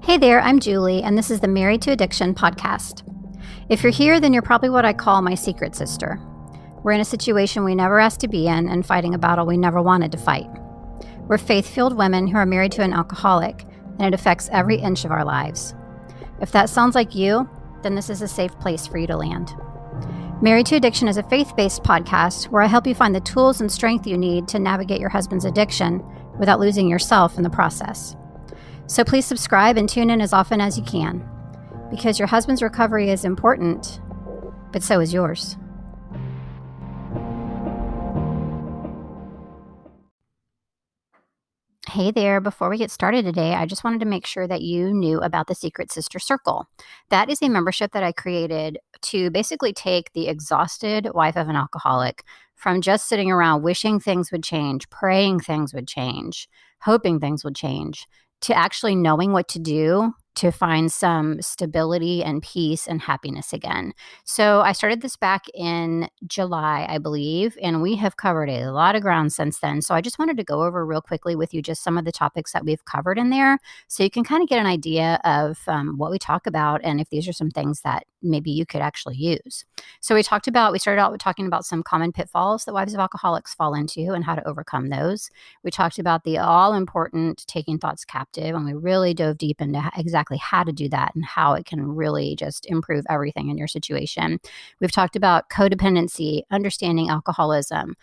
Hey there, I'm Julie, and this is the Married to Addiction podcast. If you're here, then you're probably what I call my secret sister. We're in a situation we never asked to be in and fighting a battle we never wanted to fight. We're faith-filled women who are married to an alcoholic, and it affects every inch of our lives. If that sounds like you, then this is a safe place for you to land. Married to Addiction is a faith-based podcast where I help you find the tools and strength you need to navigate your husband's addiction without losing yourself in the process. So please subscribe and tune in as often as you can, because your husband's recovery is important, but so is yours. Hey there, before we get started today, I just wanted to make sure that you knew about the Secret Sister Circle. That is a membership that I created to basically take the exhausted wife of an alcoholic from just sitting around wishing things would change, praying things would change, hoping things would change, to actually knowing what to do to find some stability and peace and happiness again. So I started this back in July, I believe, and we have covered a lot of ground since then. So I just wanted to go over real quickly with you just some of the topics that we've covered in there so you can kind of get an idea of what we talk about and if these are some things that maybe you could actually use. So we started out with talking about some common pitfalls that wives of alcoholics fall into and how to overcome those. We talked about the all-important taking thoughts captive, and we really dove deep into exactly how to do that and how it can really just improve everything in your situation. We've talked about codependency, understanding alcoholism,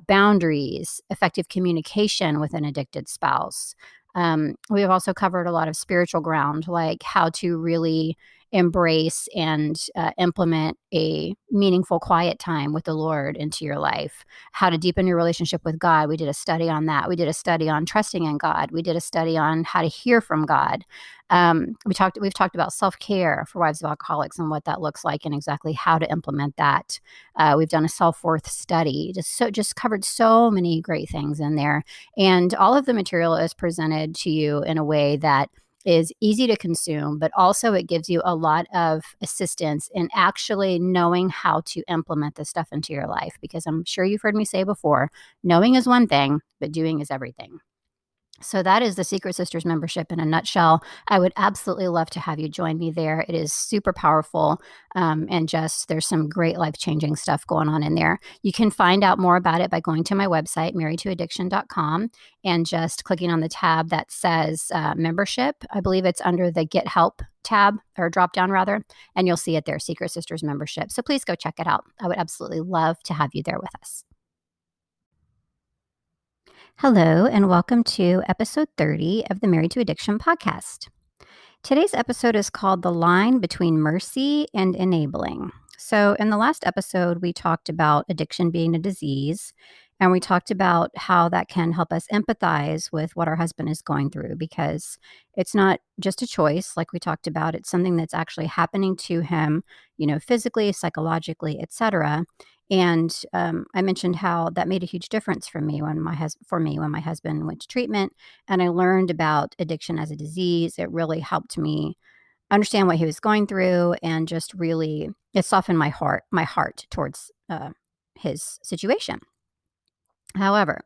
boundaries, effective communication with an addicted spouse. We have also covered a lot of spiritual ground, like how to really embrace and implement a meaningful quiet time with the Lord into your life, how to deepen your relationship with God. We did a study on that. We did a study on trusting in God. We did a study on how to hear from God. We've talked about self-care for wives of alcoholics and what that looks like and exactly how to implement that. We've done a self-worth study, just covered so many great things in there. And all of the material is presented to you in a way that is easy to consume, but also it gives you a lot of assistance in actually knowing how to implement this stuff into your life. Because I'm sure you've heard me say before, knowing is one thing, but doing is everything. So that is the Secret Sisters membership in a nutshell. I would absolutely love to have you join me there. It is super powerful, and just there's some great life-changing stuff going on in there. You can find out more about it by going to my website, marriedtoaddiction.com, and just clicking on the tab that says membership. I believe it's under the Get Help tab, or drop down rather, and you'll see it there, Secret Sisters membership. So please go check it out. I would absolutely love to have you there with us. Hello, and welcome to episode 30 of the Married to Addiction podcast. Today's episode is called The Line Between Mercy and Enabling. So in the last episode, we talked about addiction being a disease, and we talked about how that can help us empathize with what our husband is going through, because it's not just a choice, like we talked about. It's something that's actually happening to him, physically, psychologically, etc. And I mentioned how that made a huge difference for me when my husband went to treatment, and I learned about addiction as a disease. It really helped me understand what he was going through, and just really it softened my heart towards his situation. However,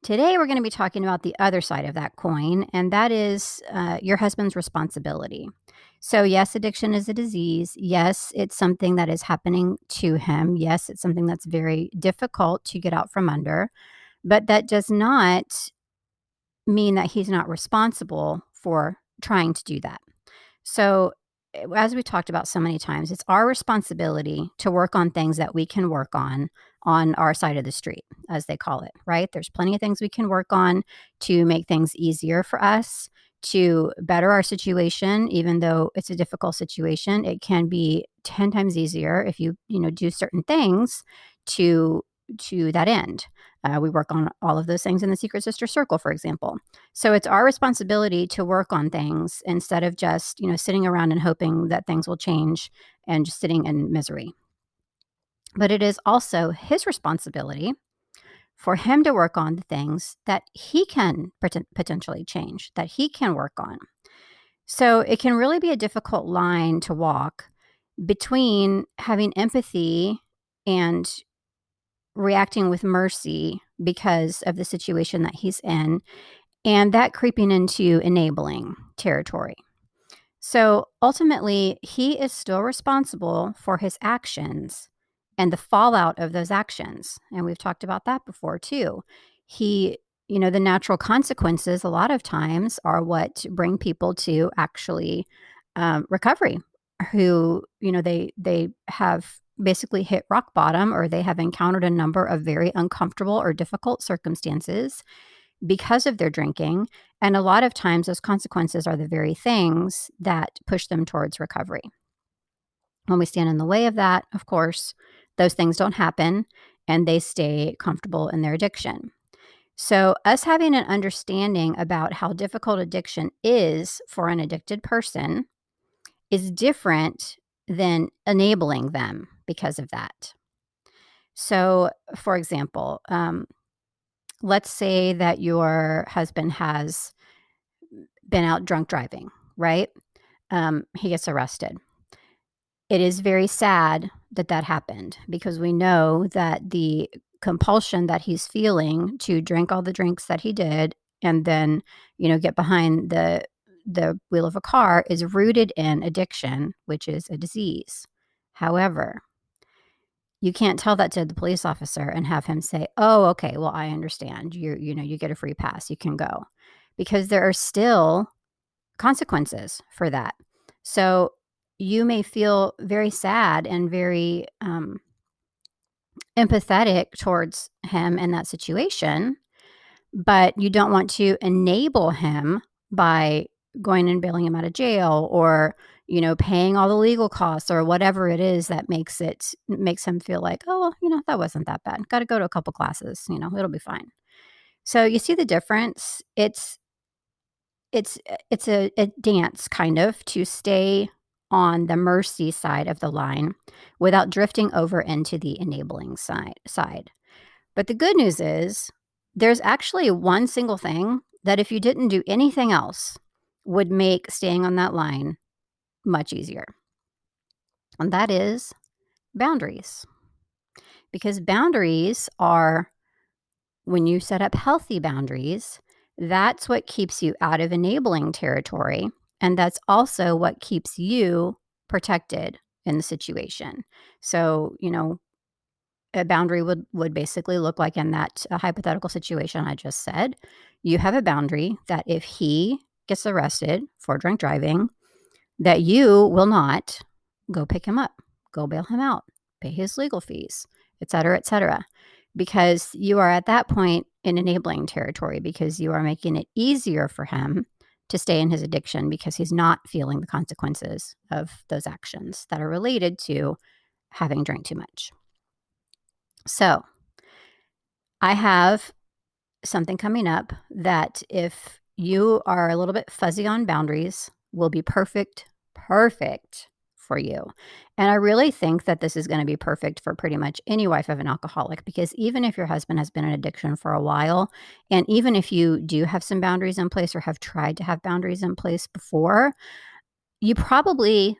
today we're going to be talking about the other side of that coin, and that is your husband's responsibility. So yes, addiction is a disease. Yes, it's something that is happening to him. Yes, it's something that's very difficult to get out from under, but that does not mean that he's not responsible for trying to do that. So as we talked about so many times, it's our responsibility to work on things that we can work on our side of the street, as they call it, right? There's plenty of things we can work on to make things easier for us, to better our situation. Even though it's a difficult situation, it can be 10 times easier if you do certain things to that end. We work on all of those things in the Secret Sister Circle, for example. So it's our responsibility to work on things instead of just sitting around and hoping that things will change and just sitting in misery. But it is also his responsibility for him to work on the things that he can potentially change, that he can work on. So it can really be a difficult line to walk between having empathy and reacting with mercy because of the situation that he's in, and that creeping into enabling territory. So ultimately, he is still responsible for his actions and the fallout of those actions. And we've talked about that before too. He, the natural consequences a lot of times are what bring people to actually recovery, who, they have basically hit rock bottom, or they have encountered a number of very uncomfortable or difficult circumstances because of their drinking. And a lot of times, those consequences are the very things that push them towards recovery. When we stand in the way of that, of course, those things don't happen and they stay comfortable in their addiction. So, us having an understanding about how difficult addiction is for an addicted person is different than enabling them because of that. So, for example, let's say that your husband has been out drunk driving, right? He gets arrested. It is very sad that that happened, because we know that the compulsion that he's feeling to drink all the drinks that he did and then, get behind the wheel of a car is rooted in addiction, which is a disease. However, you can't tell that to the police officer and have him say, "Oh, okay, well, I understand. You get a free pass. You can go." Because there are still consequences for that. So you may feel very sad and very empathetic towards him in that situation, but you don't want to enable him by going and bailing him out of jail, or paying all the legal costs, or whatever it is that makes him feel like, oh well, that wasn't that bad, got to go to a couple classes, it'll be fine. So you see the difference. It's a dance, kind of, to stay on the mercy side of the line without drifting over into the enabling side. But the good news is there's actually one single thing that, if you didn't do anything else, would make staying on that line much easier. And that is boundaries. Because boundaries are, when you set up healthy boundaries, that's what keeps you out of enabling territory. And that's also what keeps you protected in the situation. So, a boundary would basically look like, in that hypothetical situation I just said, you have a boundary that if he gets arrested for drunk driving, that you will not go pick him up, go bail him out, pay his legal fees, et cetera, because you are at that point in enabling territory, because you are making it easier for him to stay in his addiction, because he's not feeling the consequences of those actions that are related to having drank too much. So I have something coming up that, if you are a little bit fuzzy on boundaries, will be perfect for you. And I really think that this is going to be perfect for pretty much any wife of an alcoholic, because even if your husband has been in addiction for a while, and even if you do have some boundaries in place or have tried to have boundaries in place before, you probably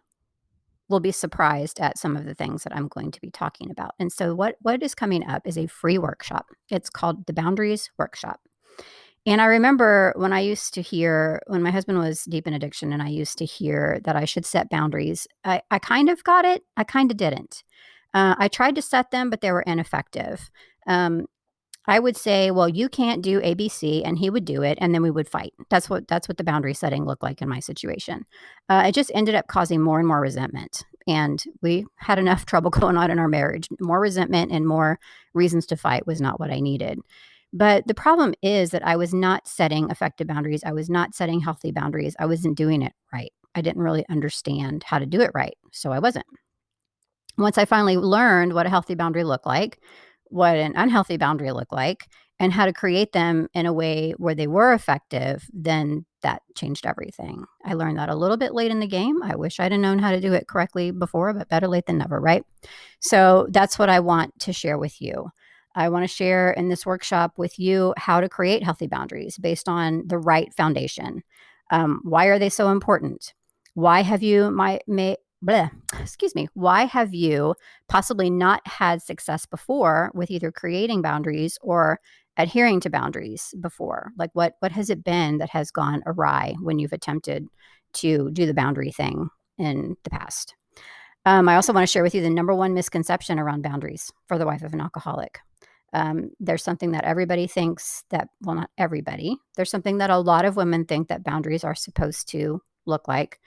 will be surprised at some of the things that I'm going to be talking about. And so what is coming up is a free workshop. It's called the Boundaries Workshop. And I remember when my husband was deep in addiction, and I used to hear that I should set boundaries. I kind of got it. I kind of didn't. I tried to set them, but they were ineffective. I would say, well, you can't do ABC, and he would do it, and then we would fight. That's what the boundary setting looked like in my situation. It just ended up causing more and more resentment, and we had enough trouble going on in our marriage. More resentment and more reasons to fight was not what I needed. But the problem is that I was not setting effective boundaries. I was not setting healthy boundaries. I wasn't doing it right. I didn't really understand how to do it right, so I wasn't. Once I finally learned what a healthy boundary looked like, what an unhealthy boundary looked like, and how to create them in a way where they were effective, then that changed everything. I learned that a little bit late in the game. I wish I'd have known how to do it correctly before, but better late than never, right? So that's what I want to share with you. I want to share in this workshop with you how to create healthy boundaries based on the right foundation. Why are they so important? Why have you bleh, excuse me, why have you possibly not had success before with either creating boundaries or adhering to boundaries before? Like what has it been that has gone awry when you've attempted to do the boundary thing in the past? I also want to share with you the number one misconception around boundaries for the wife of an alcoholic. There's something that everybody thinks that, well, not everybody, there's something that a lot of women think that boundaries are supposed to look like.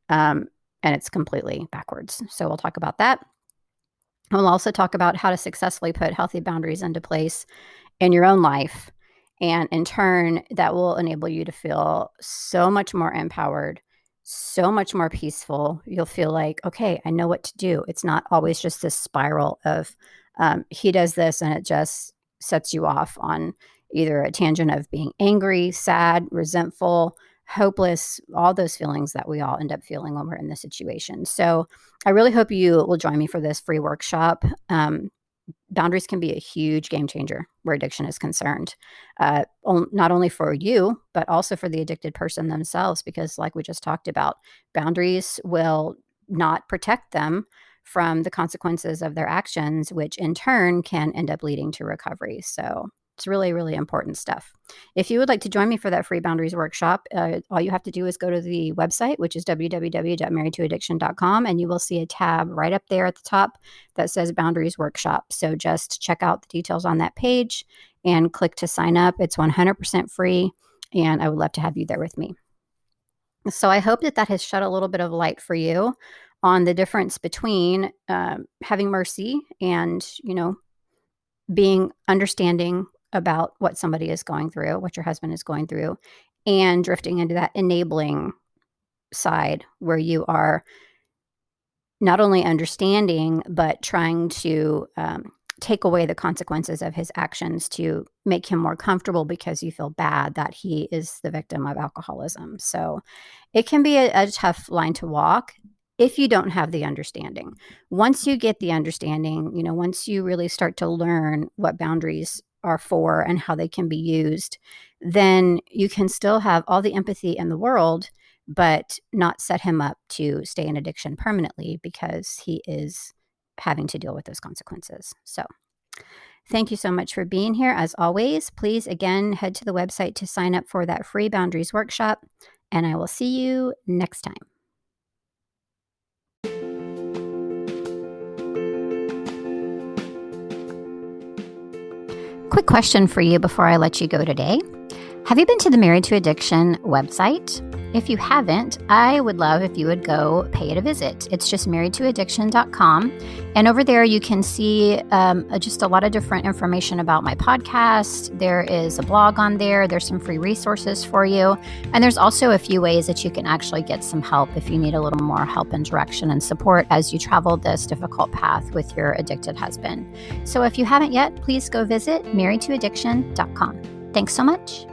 Um, and it's completely backwards. So we'll talk about that. We'll also talk about how to successfully put healthy boundaries into place in your own life. And in turn, that will enable you to feel so much more empowered, so much more peaceful. You'll feel like, okay, I know what to do. It's not always just this spiral of he does this and it just sets you off on either a tangent of being angry, sad, resentful, hopeless, all those feelings that we all end up feeling when we're in this situation. So I really hope you will join me for this free workshop. Boundaries can be a huge game changer where addiction is concerned, not only for you, but also for the addicted person themselves, because like we just talked about, boundaries will not protect them from the consequences of their actions, which in turn can end up leading to recovery. So it's really, really important stuff. If you would like to join me for that free boundaries workshop, all you have to do is go to the website, which is www.marriedtoaddiction.com, and you will see a tab right up there at the top that says boundaries workshop. So just check out the details on that page and click to sign up. It's 100% free, and I would love to have you there with me. So I hope that has shed a little bit of light for you on the difference between having mercy and, being understanding about what somebody is going through, what your husband is going through, and drifting into that enabling side where you are not only understanding, but trying to take away the consequences of his actions to make him more comfortable because you feel bad that he is the victim of alcoholism. So it can be a tough line to walk if you don't have the understanding. Once you get the understanding, once you really start to learn what boundaries are for and how they can be used, then you can still have all the empathy in the world, but not set him up to stay in addiction permanently because he is having to deal with those consequences. So thank you so much for being here. As always, please again head to the website to sign up for that free boundaries workshop, and I will see you next time. Quick question for you before I let you go today. Have you been to the Married to Addiction website? If you haven't, I would love if you would go pay it a visit. It's just marriedtoaddiction.com. And over there, you can see just a lot of different information about my podcast. There is a blog on there. There's some free resources for you. And there's also a few ways that you can actually get some help if you need a little more help and direction and support as you travel this difficult path with your addicted husband. So if you haven't yet, please go visit marriedtoaddiction.com. Thanks so much.